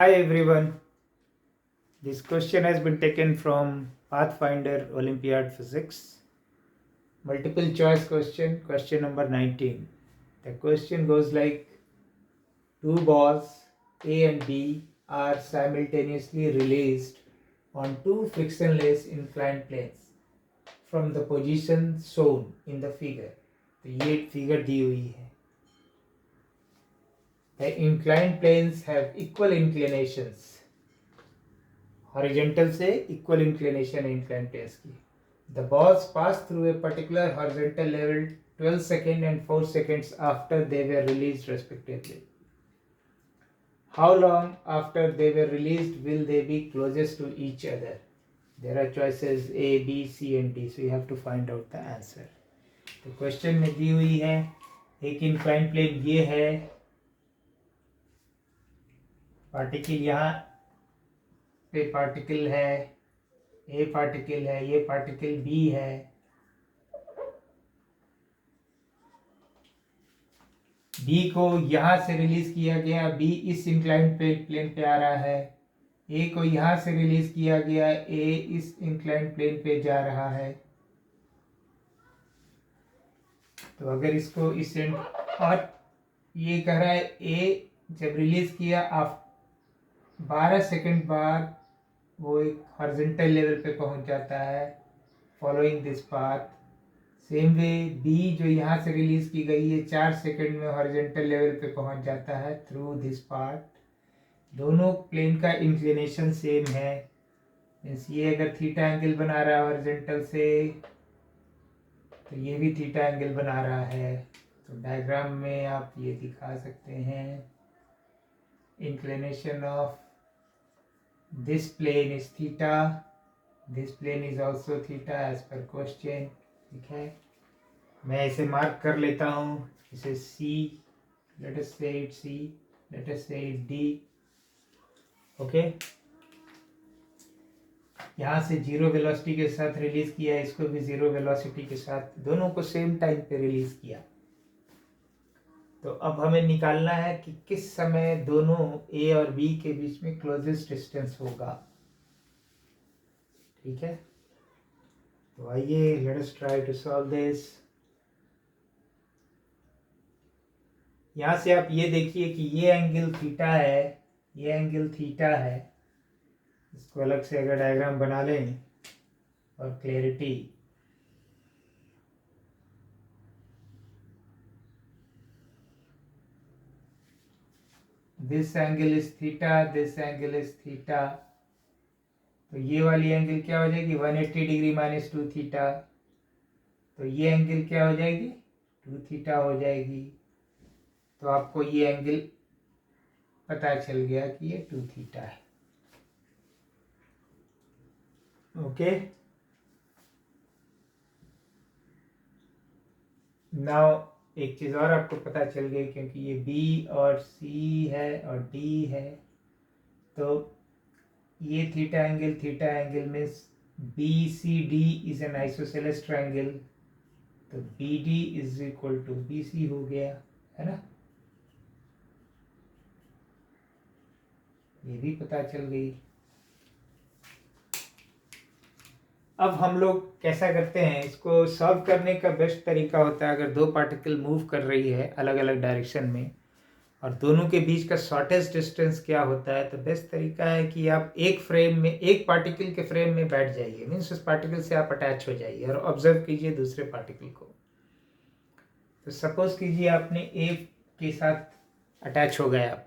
Hi everyone. This question has been taken from Pathfinder Olympiad Physics. Multiple choice question, question number 19. The question goes like two balls A and B are simultaneously released on two frictionless inclined planes from the position shown in the figure. तो ये figure दी हुई है. The inclined planes have equal inclinations. Horizontal से equal inclination है inclined planes की. The balls passed through a particular horizontal level 12 seconds and 4 seconds after they were released respectively. How long after they were released will they be closest to each other? There are choices A, B, C and D. So you have to find out the answer. तो question में दी हुई है एक inclined plane ये है, particle यहाँ पे particle है, ए पार्टिकल है, ये पार्टिकल बी है. बी को यहाँ से रिलीज किया गया, बी इस इंक्लाइंड प्लेन पे आ रहा है. ए को यहाँ से रिलीज किया गया, ए इस इंक्लाइंड प्लेन पे जा रहा है. तो अगर इसको इस और ये कह रहा है ए जब रिलीज किया आप 12 सेकंड बाद वो एक हॉरिजॉन्टल लेवल पे पहुंच जाता है following this path. Same way B जो यहाँ से रिलीज की गई है 4 सेकंड में हॉरिजॉन्टल लेवल पे पहुंच जाता है थ्रू दिस पार्ट. दोनों प्लेन का इंक्लिनेशन सेम है. मीन्स ये अगर थीटा एंगल बना रहा है हॉरिजॉन्टल से तो ये भी थीटा एंगल बना रहा है. तो डायग्राम में आप ये दिखा सकते हैं inclination of this plane is theta, this plane is also theta as per question. ठीक है, मैं इसे मार्क कर लेता हूँ. इसे सी, लेट अस से इट सी, लेट अस से इट डी. ओके, यहाँ से जीरो वेलोसिटी के साथ रिलीज किया, इसको भी जीरो वेलोसिटी के साथ, दोनों को सेम टाइम पे रिलीज किया. तो अब हमें निकालना है कि किस समय दोनों ए और बी के बीच में क्लोजेस्ट डिस्टेंस होगा. ठीक है, तो आइए let us try to solve this. यहाँ से आप ये देखिए कि ये एंगल थीटा है, ये एंगल थीटा है. इसको अलग से अगर डायग्राम बना लें और clarity, this angle is theta, this angle is theta. तो ये वाली एंगल क्या हो जाएगी 180 डिग्री माइनस 2 थीटा. तो ये एंगल क्या हो जाएगी 2 थीटा हो जाएगी. तो आपको ये एंगल पता चल गया कि ये 2 थीटा है. ओके, नाउ एक चीज और आपको पता चल गई, क्योंकि ये बी और सी है और डी है. तो ये theta angle means B C D is an isosceles triangle. तो B D is equal to B C हो गया, है ना. ये भी पता चल गई. अब हम लोग कैसा करते हैं, इसको सॉल्व करने का बेस्ट तरीका होता है अगर दो पार्टिकल मूव कर रही है अलग अलग डायरेक्शन में और दोनों के बीच का शॉर्टेस्ट डिस्टेंस क्या होता है. तो बेस्ट तरीका है कि आप एक फ्रेम में, एक पार्टिकल के फ्रेम में बैठ जाइए. मीन्स उस पार्टिकल से आप अटैच हो जाइए और ऑब्जर्व कीजिए दूसरे पार्टिकल को. तो सपोज कीजिए आपने ए के साथ अटैच हो गया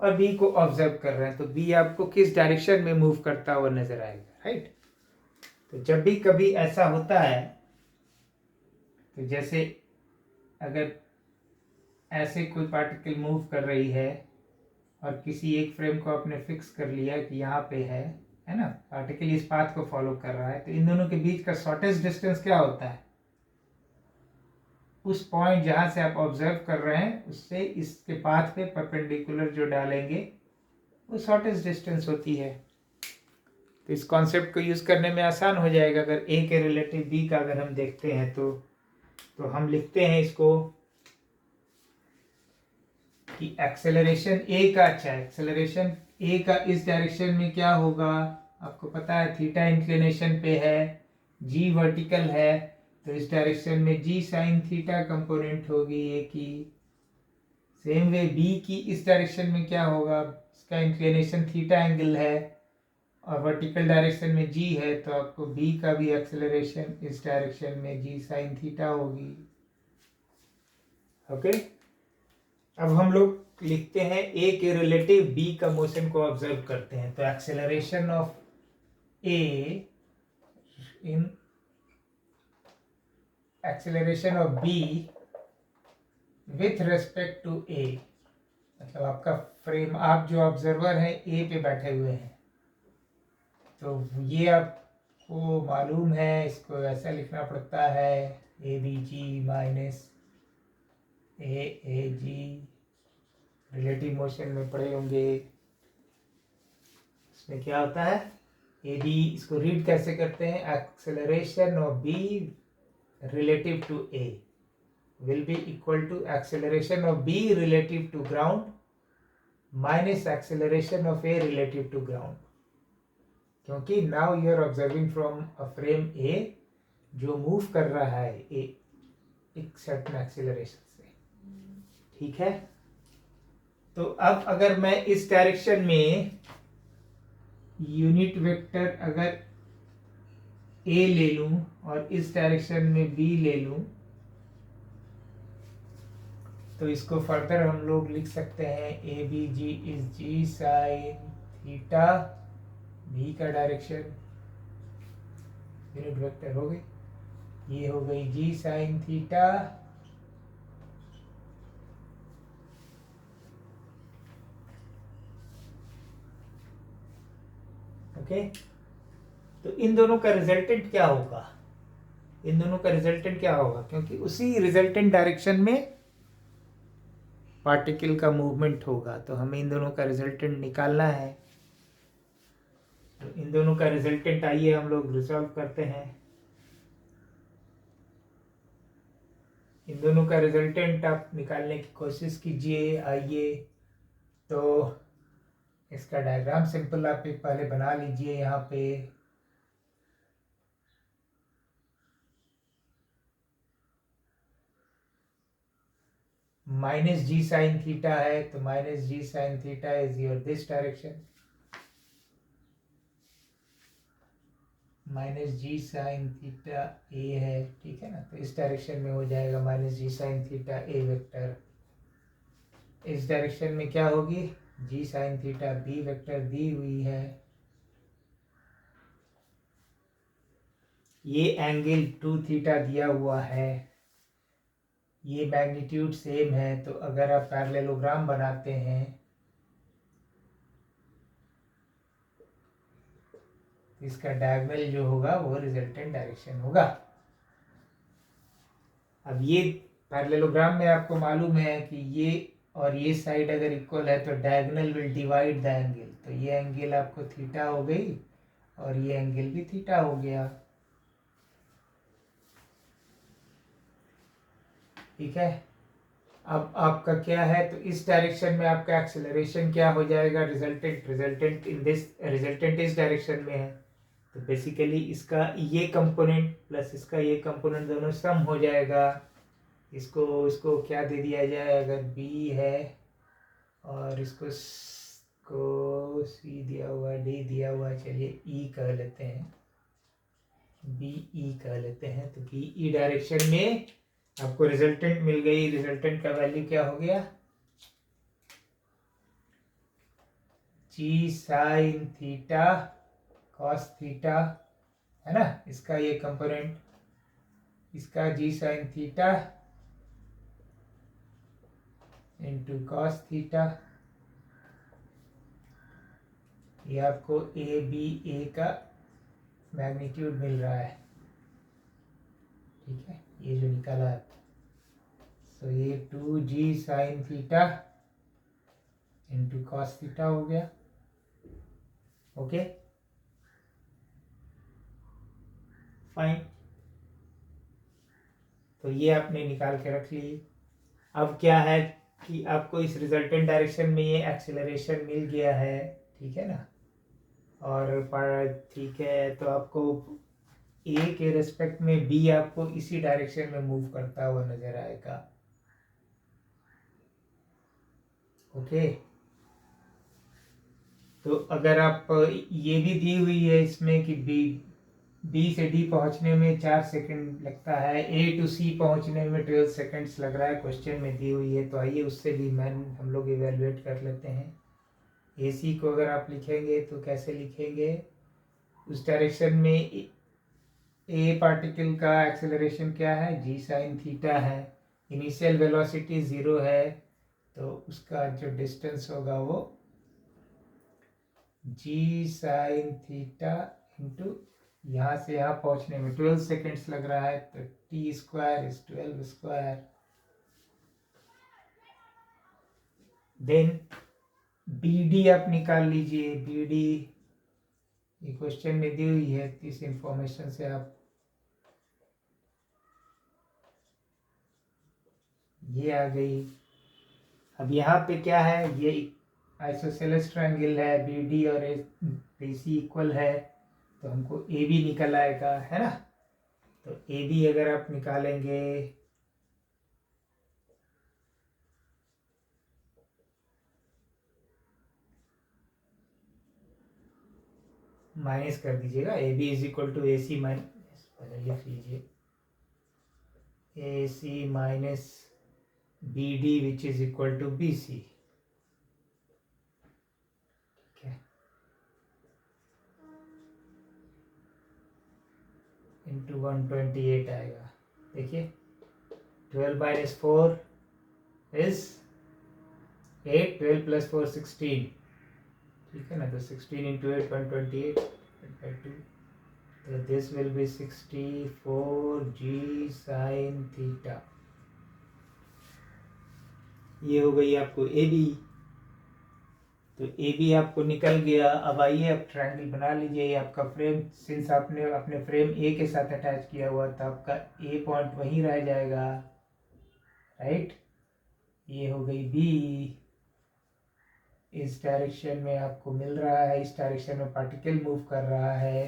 और बी को ऑब्जर्व कर रहे हैं. तो बी आपको किस डायरेक्शन में मूव करता हुआ नजर आएगा, राइट. तो जब भी कभी ऐसा होता है, तो जैसे अगर ऐसे कोई पार्टिकल मूव कर रही है और किसी एक फ्रेम को आपने फिक्स कर लिया कि यहाँ पे है ना, पार्टिकल इस पाथ को फॉलो कर रहा है. तो इन दोनों के बीच का शॉर्टेस्ट डिस्टेंस क्या होता है, उस पॉइंट जहाँ से आप ऑब्जर्व कर रहे हैं उससे इसके पाथ पे परपेंडिकुलर जो डालेंगे वो शॉर्टेस्ट डिस्टेंस होती है. तो इस कॉन्सेप्ट को यूज़ करने में आसान हो जाएगा. अगर ए के रिलेटिव बी का अगर हम देखते हैं तो हम लिखते हैं इसको कि एक्सेलरेशन ए का, अच्छा एक्सेलरेशन ए का इस डायरेक्शन में क्या होगा, आपको पता है थीटा इंक्लिनेशन पे है, जी वर्टिकल है, तो इस डायरेक्शन में जी साइन थीटा कंपोनेंट होगी ए की। सेम वे बी की इस डायरेक्शन में क्या होगा, इसका इंक्लिनेशन थीटा एंगल है और वर्टिकल डायरेक्शन में जी है, तो आपको बी का भी एक्सेलरेशन इस डायरेक्शन में जी साइन थीटा होगी। ओके, अब हम लोग लिखते हैं ए के रिलेटिव बी का मोशन को ऑब्जर्व करते हैं। तो acceleration of A in acceleration of B with respect to A, मतलब आपका फ्रेम, आप जो ऑब्जर्वर हैं ए पे बैठे हुए हैं, तो ये आपको मालूम है, इसको ऐसा लिखना पड़ता है A B G minus A G, relative motion में पढ़े होंगे। इसमें क्या होता है, ए बी, इसको रीड कैसे करते हैं, acceleration of B relative to A will be equal to acceleration of B relative to ground minus acceleration of A relative to ground, क्योंकि now you are observing from a frame A जो move कर रहा है ए एक certain acceleration से, ठीक है। तो अब अगर मैं इस डायरेक्शन में यूनिट वेक्टर अगर ए ले लूं और इस डायरेक्शन में बी ले लूं, तो इसको फर्दर हम लोग लिख सकते हैं A B G is G sine theta, B का डायरेक्शन यूनिट वेक्टर हो गई, ये हो गई जी साइन थीटा ओके। तो इन दोनों का रिजल्टेंट क्या होगा, इन दोनों का रिजल्टेंट क्या होगा, क्योंकि उसी रिजल्टेंट डायरेक्शन में पार्टिकल का मूवमेंट होगा, तो हमें इन दोनों का रिजल्टेंट निकालना है। तो इन दोनों का रिजल्टेंट आइए हम लोग रिजॉल्व करते हैं। इन दोनों का रिजल्टेंट आप निकालने की कोशिश कीजिए। आइए, तो इसका डायग्राम सिंपल आप एक पहले बना लीजिए। यहाँ पे माइनस जी साइन थीटा है, तो minus g sine theta is your this direction, minus g sine theta A है, ठीक है ना। तो इस डायरेक्शन में हो जाएगा माइनस जी साइन थीटा ए वेक्टर। इस डायरेक्शन में क्या होगी, जी साइन थीटा बी वेक्टर दी हुई है। ये एंगल 2 थीटा दिया हुआ है, ये मैग्नीट्यूड सेम है। तो अगर आप पैरेललोग्राम बनाते हैं, इसका डायगोनल जो होगा वो रिजल्टेंट डायरेक्शन होगा। अब ये पैरेललोग्राम में आपको मालूम है कि ये और ये साइड अगर इक्वल है तो diagonal will divide the angle, तो ये एंगल आपको थीटा हो गई और ये एंगल भी थीटा हो गया, ठीक है। अब आपका क्या है, तो इस डायरेक्शन में आपका एक्सेलरेशन क्या हो जाएगा, रिजल्टेंट इस डायरेक्शन में है, तो बेसिकली इसका ये कंपोनेंट प्लस इसका ये कंपोनेंट दोनों सम हो जाएगा। इसको इसको क्या दे दिया जाए, अगर बी है और इसको सी दिया हुआ, डी दिया हुआ, चलिए ई कह लेते हैं, बी ई कह लेते हैं। तो बी ई डायरेक्शन में आपको रिजल्टेंट मिल गई। रिजल्टेंट का वैल्यू क्या हो गया, g sine theta cos theta, है ना। इसका ये कंपोनेंट, इसका g sine theta into cos theta, ये आपको ए बी ए का मैग्नीट्यूड मिल रहा है, ठीक है, ये जो निकाला है। सो ये 2g sine theta into cos theta हो गया, ओके फाइन। तो ये आपने निकाल के रख ली। अब क्या है, कि आपको इस रिजल्टेंट डायरेक्शन में ये एक्सेलरेशन मिल गया है, ठीक है ना। और ठीक है, तो आपको ए के रेस्पेक्ट में बी आपको इसी डायरेक्शन में मूव करता हुआ नजर आएगा। ओके, तो अगर आप ये भी दी हुई है इसमें कि बी से डी पहुंचने में 4 सेकंड लगता है, ए टू सी पहुंचने में 12 सेकंड्स लग रहा है, क्वेश्चन में दी हुई है, तो आइए उससे भी हम लोग इवेलुएट कर लेते हैं। ए सी को अगर आप लिखेंगे तो कैसे लिखेंगे, उस डायरेक्शन में ए पार्टिकल का एक्सेलरेशन क्या है, जी साइन थीटा है, इनिशियल वेलोसिटी 0 है, तो उसका जो डिस्टेंस होगा वो जी साइन थीटा इंटू यहाँ से यहाँ पहुंचने में 12 सेकेंड्स लग रहा है, तो T square is 12 square. Then B D आप निकाल लीजिए, बी डी ये क्वेश्चन में दी हुई है, इस इंफॉर्मेशन से आप ये आ गई। अब यहाँ पे क्या है, ये आइसोसेलेस ट्रायंगल है, बी डी और ए सी इक्वल है, तो हमको ए बी निकल आएगा, है ना। तो ए बी अगर आप निकालेंगे माइनस कर दीजिएगा, A B is equal to A C minus, लिख लीजिए A C minus B D which is equal to B C, ठीक है, इंटू 128 आएगा। देखिए 12 माइनस 4 इज 8, 12 प्लस 4 16, ठीक है ना, तो 16 इंटू 8 128 by 2, तो this will be 64 ji sine theta. ये हो गई आपको ए बी, तो ए बी आपको निकल गया। अब आइए आप ट्रायंगल बना लीजिए, ये आपका फ्रेम, सिंस आपने अपने फ्रेम ए के साथ अटैच किया हुआ था, आपका ए पॉइंट वहीं रह जाएगा, राइट। ये हो गई बी, इस डायरेक्शन में आपको मिल रहा है, इस डायरेक्शन में पार्टिकल मूव कर रहा है,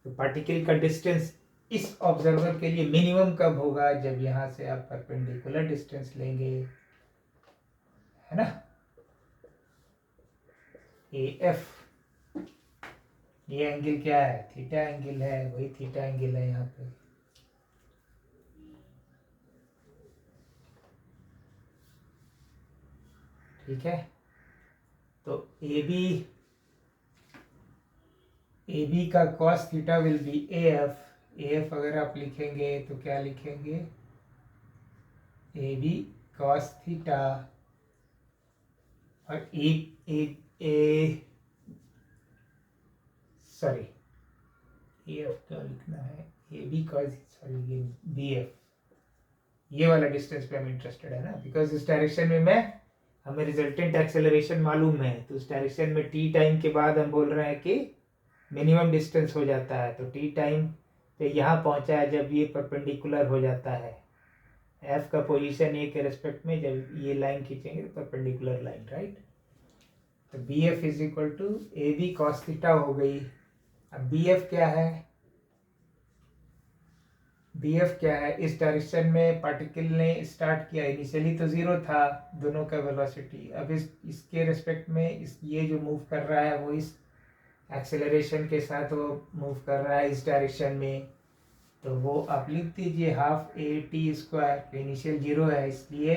तो पार्टिकल का डिस्टेंस इस ऑब्जर्वर के लिए मिनिमम कब होगा, जब यहाँ से आप परपेंडिकुलर डिस्टेंस लेंगे, है ना। ए एफ, ये एंगल क्या है, थीटा एंगल है, वही थीटा एंगल है यहाँ पे, ठीक है। तो ए बी का cos theta will be A F अगर आप लिखेंगे तो क्या लिखेंगे, ए बी कॉस थीटा, और ए सॉरी ए एफ क्या लिखना है, ए बी कॉस, सॉरी ये बी एफ, ये वाला डिस्टेंस पे हम इंटरेस्टेड है ना, बिकॉज इस डायरेक्शन में हमें रिजल्टेंट एक्सेलरेशन मालूम है, तो उस डायरेक्शन में टी टाइम के बाद हम बोल रहे हैं कि मिनिमम डिस्टेंस हो जाता है, तो टी टाइम पे यहाँ पहुँचा है जब ये परपेंडिकुलर हो जाता है, एफ का पोजीशन ए के रेस्पेक्ट में जब ये लाइन खींचेंगे तो परपेंडिकुलर लाइन, राइट। तो B F is equal to A B cos theta हो गई। अब बी एफ क्या है, बी एफ क्या है, इस डायरेक्शन में पार्टिकल ने स्टार्ट किया, इनिशियली तो 0 था दोनों का वेलोसिटी, अब इसके रेस्पेक्ट में ये जो मूव कर रहा है वो इस एक्सेलरेशन के साथ वो मूव कर रहा है इस डायरेक्शन में, तो वो आप लिख दीजिए half a t square, initial 0 है इसलिए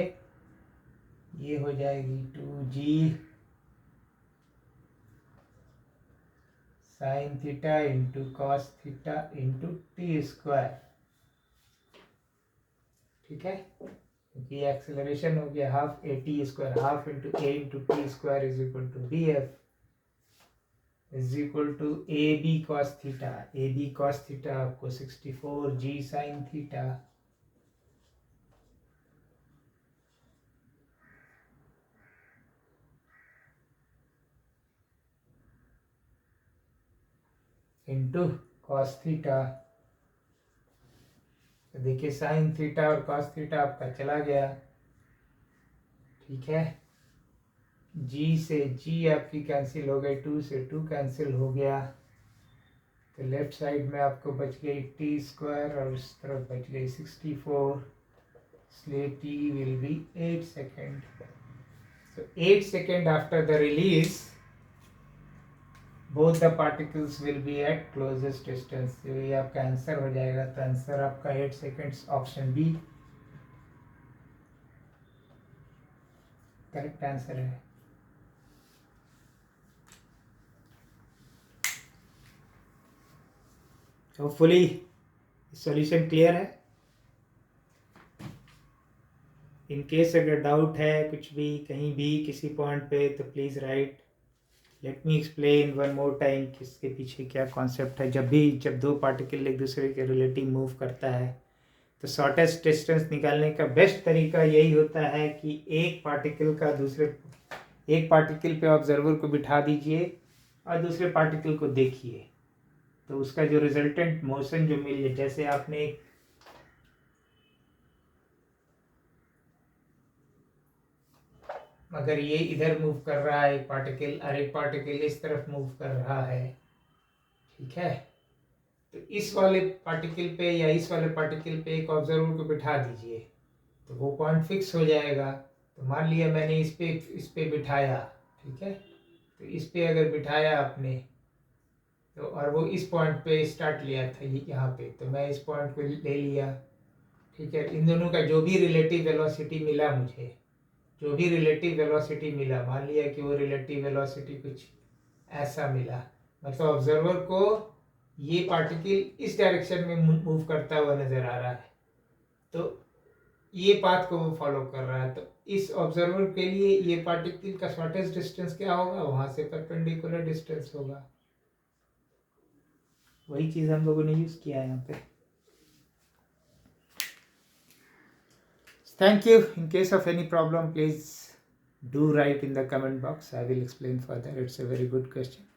ये हो जाएगी 2g sine theta into cos theta into t square, ठीक है, क्योंकि एक्सेलरेशन हो गया half a t square, half into a into t square is equal to B F is equal to A B cos theta, A B cos theta आपको 64 जी sine theta into cos theta, तो देखिए sine theta और cos theta आपका चला गया, ठीक है, G से G आपकी कैंसिल हो गई, 2 से 2 कैंसिल हो गया, तो लेफ्ट साइड में आपको बच गई टी स्क्वायर और इस तरफ बच गई 64, इसलिए T will be 8 second. So 8 seconds after the release, both the particles will be at closest distance. तो ये आपका आंसर हो जाएगा. तो आंसर आपका 8 seconds option B correct answer है. होपफुली सॉल्यूशन क्लियर है. इन केस अगर डाउट है कुछ भी कहीं भी किसी पॉइंट पे तो please write. Let me explain one more time कि इसके पीछे क्या कॉन्सेप्ट है. जब दो पार्टिकल एक दूसरे के रिलेटिव मूव करता है तो शॉर्टेस्ट डिस्टेंस निकालने का बेस्ट तरीका यही होता है कि एक पार्टिकल पे ऑब्जर्वर को बिठा दीजिए और दूसरे पार्टिकल को देखिए, तो उसका जो रिजल्टेंट मोशन जो मिल जाए, जैसे आपने अगर ये इधर मूव कर रहा है एक पार्टिकल और एक पार्टिकल इस तरफ मूव कर रहा है, ठीक है, तो इस वाले पार्टिकल पे या इस वाले पार्टिकल पे एक ऑब्जर्वर को बिठा दीजिए तो वो पॉइंट फिक्स हो जाएगा. तो मान लिया मैंने इस पे बिठाया, ठीक है, तो इस पे अगर बिठाया आपने तो और वो इस पॉइंट पे स्टार्ट लिया था यहाँ पे, तो मैं इस पॉइंट को ले लिया, ठीक है. इन दोनों का जो भी रिलेटिव वेलोसिटी मिला मुझे, मान लिया कि वो रिलेटिव वेलोसिटी कुछ ऐसा मिला, मतलब ऑब्जर्वर को ये पार्टिकल इस डायरेक्शन में मूव करता हुआ नजर आ रहा है, तो ये पाथ को वो फॉलो कर रहा है. तो इस ऑब्जर्वर के लिए ये पार्टिकल का शॉर्टेस्ट डिस्टेंस क्या होगा, वहां से परपेंडिकुलर डिस्टेंस होगा. वही चीज हम लोगों ने यूज किया है यहाँ पे. Thank you. In case of any problem, please do write in the comment box. I will explain further. It's a very good question.